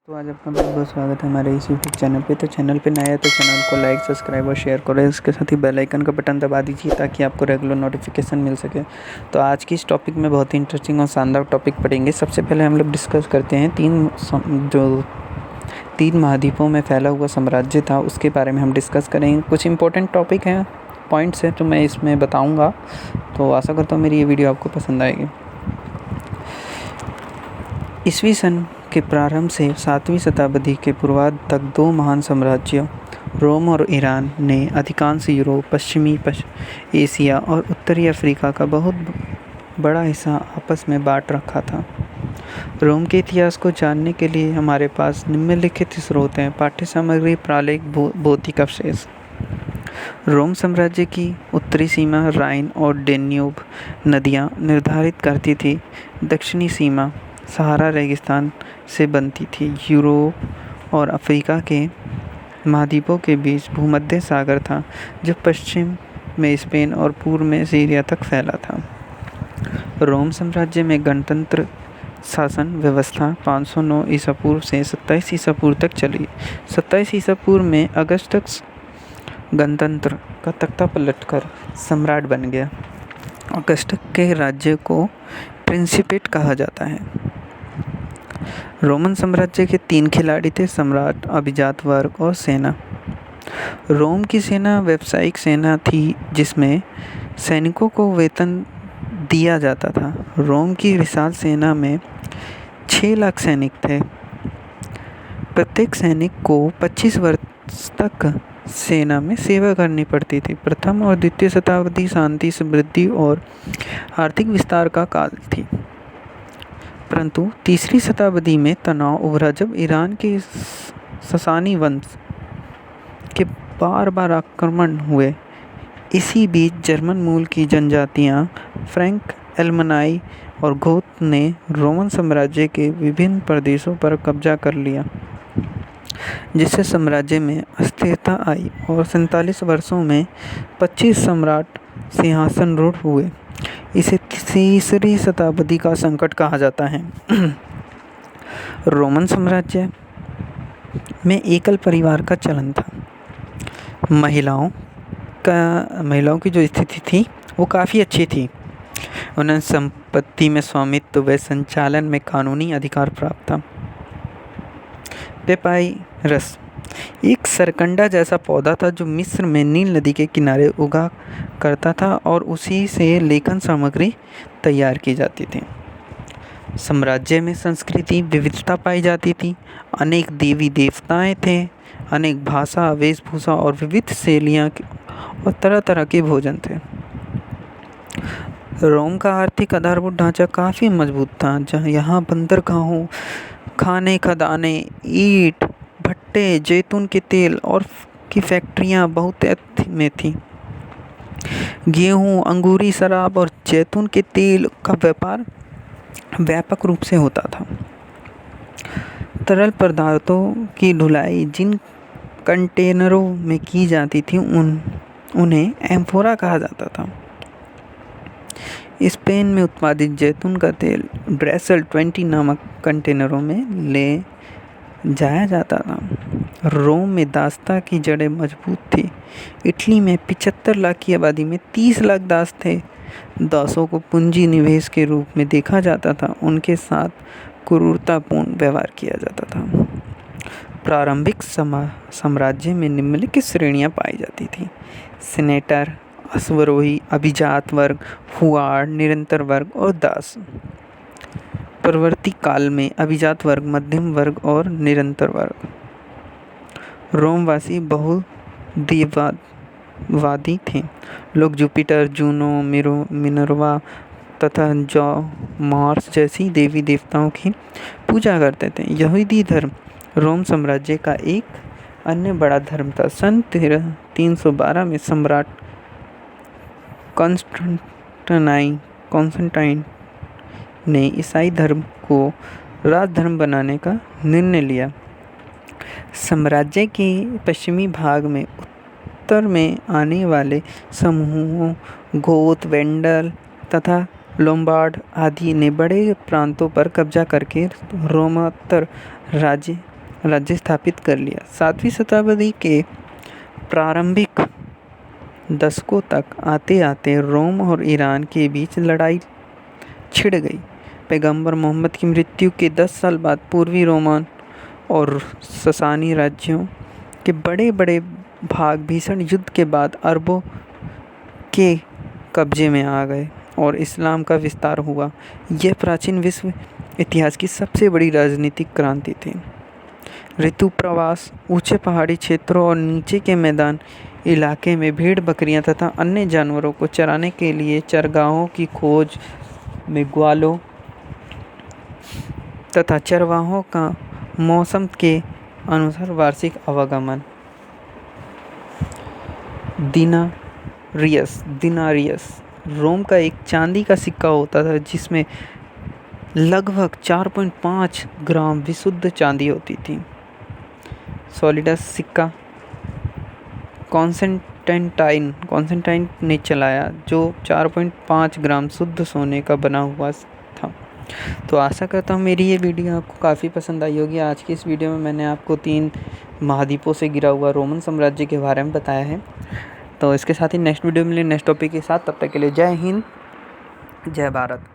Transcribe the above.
तो आज आपका बहुत बहुत स्वागत है हमारे इस यूट्यूब चैनल पे। तो चैनल पे नया है तो चैनल को लाइक, सब्सक्राइब और शेयर करें। इसके साथ ही बेल आइकन का बटन दबा दीजिए ताकि आपको रेगुलर नोटिफिकेशन मिल सके। तो आज की इस टॉपिक में बहुत ही इंटरेस्टिंग और शानदार टॉपिक पढ़ेंगे। सबसे पहले हम लोग डिस्कस करते हैं तीन महाद्वीपों में फैला हुआ साम्राज्य था, उसके बारे में हम डिस्कस करेंगे। कुछ इंपॉर्टेंट टॉपिक हैं, पॉइंट्स हैं तो मैं इसमें बताऊँगा। तो आशा करता हूँ मेरी ये वीडियो आपको पसंद आएगी। ईस्वी सन के प्रारंभ से 7वीं शताब्दी के पूर्वार्ध तक दो महान साम्राज्यों रोम और ईरान ने अधिकांश यूरोप, पश्चिमी एशिया और उत्तरी अफ्रीका का बहुत बड़ा हिस्सा आपस में बांट रखा था। रोम के इतिहास को जानने के लिए हमारे पास निम्नलिखित स्रोत हैं: पाठ्य सामग्री, प्रालेख, भौतिक अवशेष। रोम साम्राज्य की उत्तरी सीमा राइन और डेन्यूब नदियाँ निर्धारित करती थी। दक्षिणी सीमा सहारा रेगिस्तान से बनती थी। यूरोप और अफ्रीका के महाद्वीपों के बीच भूमध्य सागर था, जो पश्चिम में स्पेन और पूर्व में सीरिया तक फैला था। रोम साम्राज्य में गणतंत्र शासन व्यवस्था 509 ईसा पूर्व से 27 ईसा पूर्व तक चली। 27 ईसा पूर्व में अगस्टस गणतंत्र का तख्ता पलटकर सम्राट बन गया। अगस्टस के राज्य को प्रिंसिपेट कहा जाता है। रोमन साम्राज्य के 3 खिलाड़ी थे: सम्राट, अभिजात वर्ग और सेना। रोम की सेना व्यावसायिक सेना थी जिसमें सैनिकों को वेतन दिया जाता था। रोम की विशाल सेना में 6 लाख सैनिक थे। प्रत्येक सैनिक को 25 वर्ष तक सेना में सेवा करनी पड़ती थी। प्रथम और द्वितीय शताब्दी शांति, समृद्धि और आर्थिक विस्तार का काल थी, परंतु तीसरी शताब्दी में तनाव उभरा जब ईरान के ससानी वंश के बार बार आक्रमण हुए। इसी बीच जर्मन मूल की जनजातियां फ्रैंक, एल्मनाई और गोथ ने रोमन साम्राज्य के विभिन्न प्रदेशों पर कब्जा कर लिया, जिससे साम्राज्य में अस्थिरता आई और 47 वर्षों में 25 सम्राट सिंहासनरूढ़ हुए। इसे तीसरी शताब्दी का संकट कहा जाता है। रोमन साम्राज्य में एकल परिवार का चलन था। महिलाओं की जो स्थिति थी वो काफ़ी अच्छी थी। उन्हें संपत्ति में स्वामित्व व संचालन में कानूनी अधिकार प्राप्त था। पेपायरस एक सरकंडा जैसा पौधा था जो मिस्र में नील नदी के किनारे उगा करता था और उसी से लेखन सामग्री तैयार की जाती थी। साम्राज्य में संस्कृति विविधता पाई जाती थी। अनेक देवी देवताएं थे, अनेक भाषा, वेशभूषा और विविध शैलियाँ और तरह तरह के भोजन थे। रोम का आर्थिक आधारभूत ढांचा काफ़ी मजबूत था, जहाँ यहाँ बंदरगाहों, खाने खदानें, ईंट भट्टे, जैतून के तेल और की फैक्ट्रियाँ बहुत में थीं। गेहूँ, अंगूरी शराब और जैतून के तेल का व्यापार व्यापक रूप से होता था। तरल पदार्थों की ढुलाई जिन कंटेनरों में की जाती थी उन्हें एम्फोरा कहा जाता था। स्पेन में उत्पादित जैतून का तेल ब्रेसल 20 नामक कंटेनरों में ले जाया जाता था। रोम में दास्ता की जड़ें मजबूत थी। इटली में 75 लाख की आबादी में 30 लाख दास थे। दासों को पूंजी निवेश के रूप में देखा जाता था। उनके साथ क्रूरतापूर्ण व्यवहार किया जाता था। प्रारंभिक साम्राज्य में निम्नलिखित श्रेणियां पाई जाती थी: सेनेटर, अश्वरोही, अभिजात वर्ग, फुआर, निरंतर वर्ग और दास। परवर्ती काल में अभिजात वर्ग, मध्यम वर्ग और निरंतर वर्ग। रोमवासी बहुदेववादी थे। लोग जुपिटर, जूनो, मिनर्वा तथा मार्स जैसी देवी देवताओं की पूजा करते थे। यहूदी धर्म रोम साम्राज्य का एक अन्य बड़ा धर्म था। सन 312 में सम्राट कॉन्स्टेंटाइन ने ईसाई धर्म को राजधर्म बनाने का निर्णय लिया। साम्राज्य के पश्चिमी भाग में उत्तर में आने वाले समूहों गोथ, वेंडल तथा लोम्बार्ड आदि ने बड़े प्रांतों पर कब्जा करके रोमोत्तर राज्य राज्य स्थापित कर लिया। 7वीं शताब्दी के प्रारंभिक दशकों तक आते आते रोम और ईरान के बीच लड़ाई छिड़ गई। पैगंबर मोहम्मद की मृत्यु के 10 साल बाद पूर्वी रोमन और ससानी राज्यों के बड़े बड़े भाग भीषण युद्ध के बाद अरबों के कब्जे में आ गए और इस्लाम का विस्तार हुआ। यह प्राचीन विश्व इतिहास की सबसे बड़ी राजनीतिक क्रांति थी। ऋतु प्रवास, ऊंचे पहाड़ी क्षेत्रों और नीचे के मैदान इलाके में भेड़ बकरियां तथा अन्य जानवरों को चराने के लिए चरगाहों की खोज में ग्वालों तथा चरवाहों का मौसम के अनुसार वार्षिक आवागमन। दिनारियस रोम का एक चांदी का सिक्का होता था जिसमें लगभग 4.5 ग्राम विशुद्ध चांदी होती थी। सॉलिडस सिक्का कॉन्स्टेंटाइन ने चलाया जो 4.5 ग्राम शुद्ध सोने का बना हुआ था। तो आशा करता हूँ मेरी ये वीडियो आपको काफ़ी पसंद आई होगी। आज की इस वीडियो में मैंने आपको 3 महाद्वीपों से घिरा हुआ रोमन साम्राज्य के बारे में बताया है। तो इसके साथ ही नेक्स्ट वीडियो में नेक्स्ट टॉपिक के साथ, तब तक के लिए जय हिंद, जय भारत।